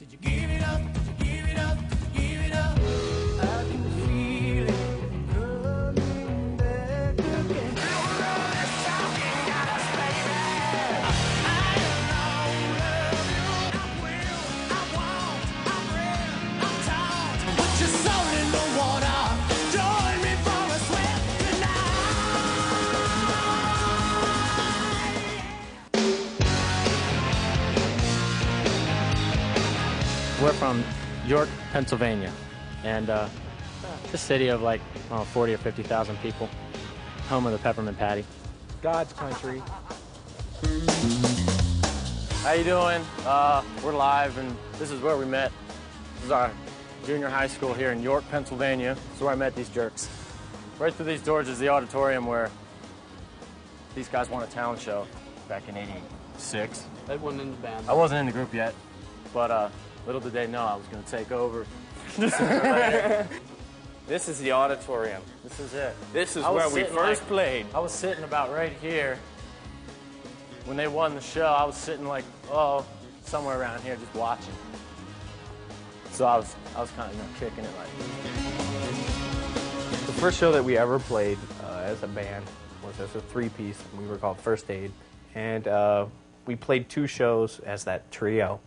Did you give it up? Did you give it up? Did you give it up? I can feel it coming back again. All this talking got us, baby. I alone love you. I will, I won't, I'm real, I'm taught. Put your soul in the water. Join me for a swim tonight. We're from York, Pennsylvania, and it's a city of like 40 or 50,000 people, home of the peppermint patty. God's country. How you doing? We're live, and this is where we met. This is our junior high school here in York, Pennsylvania. This is where I met these jerks. Right through these doors is the auditorium where these guys won a talent show back in '86. I wasn't in the band. I wasn't in the group yet, but little did they know I was going to take over. This is the auditorium. This is it. This is where we first played. I was sitting about right here. When they won the show, I was sitting like, oh, somewhere around here just watching. So I was kind of kicking it like. The first show that we ever played as a band was as a three-piece. We were called First Aid. And we played 2 shows as that trio.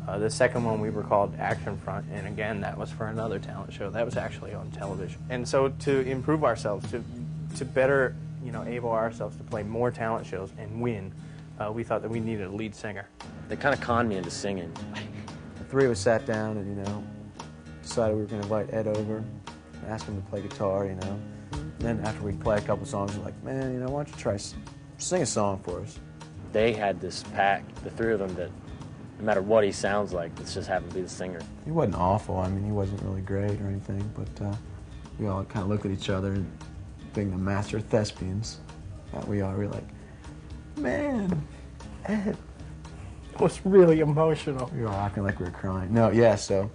The second one we were called Action Front, and again, that was for another talent show. That was actually on television. And so to improve ourselves, to better, able ourselves to play more talent shows and win, we thought that we needed a lead singer. They kind of conned me into singing. The 3 of us sat down and, decided we were going to invite Ed over, ask him to play guitar, And then after we'd play a couple songs, we're like, man, why don't you try sing a song for us? They had this pact, the 3 of them, that no matter what he sounds like, let's just have him be the singer. He wasn't awful. I mean, he wasn't really great or anything, but we all kind of looked at each other and being the master thespians that we are, we were like, man, Ed. It was really emotional. We were all acting like we were crying. No, yeah, so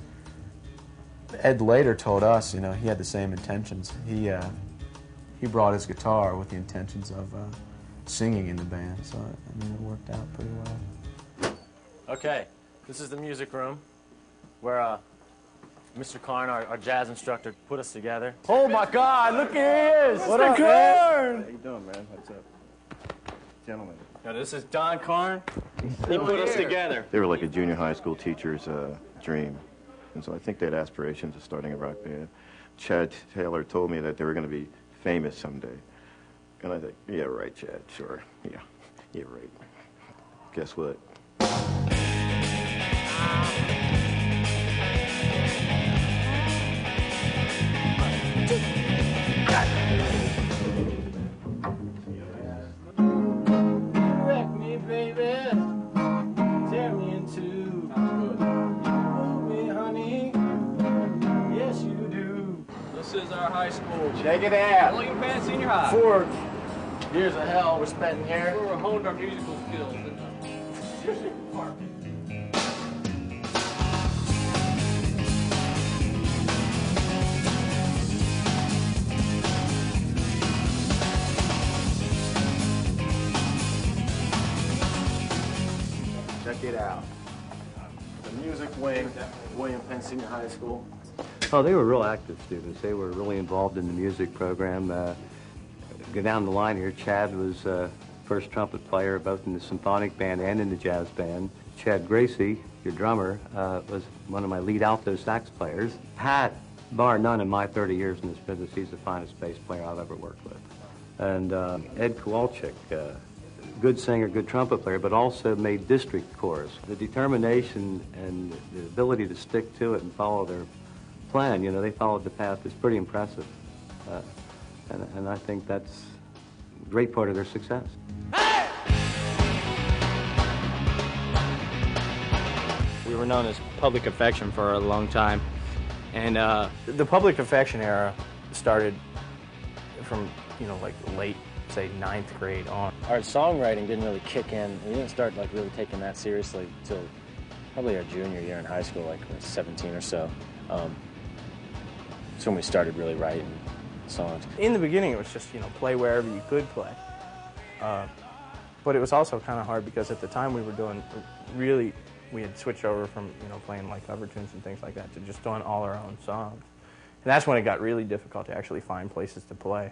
Ed later told us, he had the same intentions. He brought his guitar with the intentions of singing in the band, so, it worked out pretty well. Okay, this is the music room where Mr. Karn, our jazz instructor, put us together. Oh my God, look, here he is! What up, Karn? How you doing, man? What's up? Gentlemen. Now, this is Don Karn. He put us together. They were like a junior high school teacher's dream. And so I think they had aspirations of starting a rock band. Chad Taylor told me that they were going to be famous someday. And I think, yeah, right, Chad, sure. Yeah, right. Guess what? Wreck me, baby. Tear me in two. You move me, honey. Yes, you do. This is our high school. Check it out. William Penn Senior High. 4 years of hell we're spending here. Where we honed our musical skills. Check it out. The music wing, William Penn Senior High School. Oh, they were real active students. They were really involved in the music program. Go down the line here, Chad was first trumpet player both in the symphonic band and in the jazz band. Chad Gracie, your drummer, was one of my lead alto sax players. Pat, bar none in my 30 years in this business, he's the finest bass player I've ever worked with. And Ed Kowalczyk, good singer, good trumpet player, but also made district chorus. The determination and the ability to stick to it and follow their plan, they followed the path is pretty impressive. And I think that's a great part of their success. We were known as Public Affection for a long time. And the Public Affection era started from, like late, say, 9th grade on. Our songwriting didn't really kick in. We didn't start really taking that seriously until probably our junior year in high school, like when we were 17 or so. That's when we started really writing songs. In the beginning, it was just, play wherever you could play. But it was also kind of hard because at the time we were doing really we had switched over from, you know, playing like cover tunes and things like that to just doing all our own songs. And that's when it got really difficult to actually find places to play.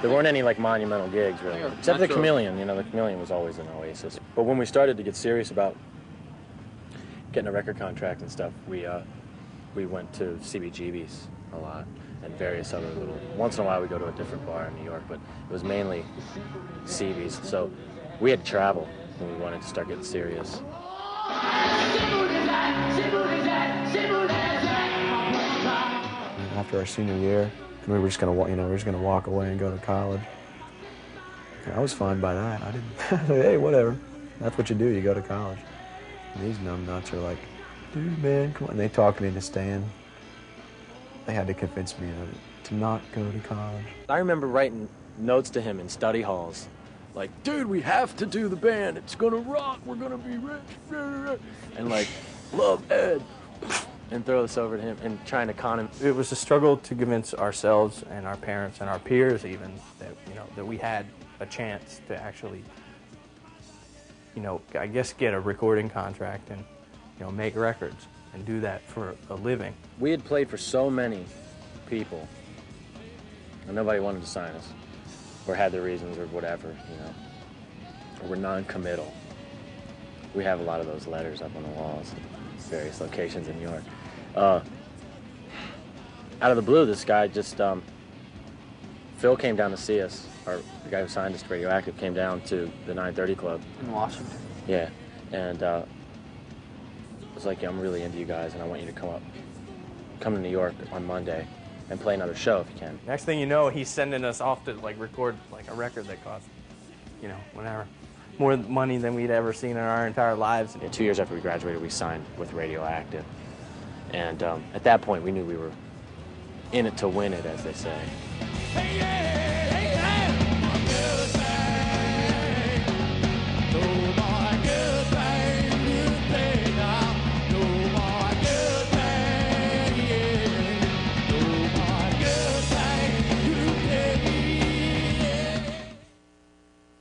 There weren't any like monumental gigs really, except the Chameleon. You know, the Chameleon was always an oasis. But when we started to get serious about getting a record contract and stuff, we went to CBGB's a lot and various other little. Once in a while we go to a different bar in New York, but it was mainly CB's. So we had to travel when we wanted to start getting serious. After our senior year, and we were just gonna, we were just gonna walk away and go to college. And I was fine by that. I didn't. Hey, whatever. That's what you do. You go to college. And these numbnuts are like, dude, man, come on. And they talked me into staying. They had to convince me to not go to college. I remember writing notes to him in study halls, like, dude, we have to do the band. It's gonna rock. We're gonna be rich. And like, love Ed. And throw this over to him and trying to con him. It was a struggle to convince ourselves and our parents and our peers even that, you know, that we had a chance to actually, you know, I guess get a recording contract and, you know, make records and do that for a living. We had played for so many people and nobody wanted to sign us or had their reasons or whatever, you know, or were non-committal. We have a lot of those letters up on the walls at various locations in New York. Out of the blue, this guy just, Phil came down to see us, or the guy who signed us to Radioactive came down to the 930 Club. In Washington. Yeah, and was like, yeah, I'm really into you guys, and I want you to come to New York on Monday and play another show if you can. Next thing you know, he's sending us off to like record like a record that cost, you know, whatever, more money than we'd ever seen in our entire lives. And 2 years after we graduated, we signed with Radioactive. And at that point, we knew we were in it to win it, as they say. Hey, yeah.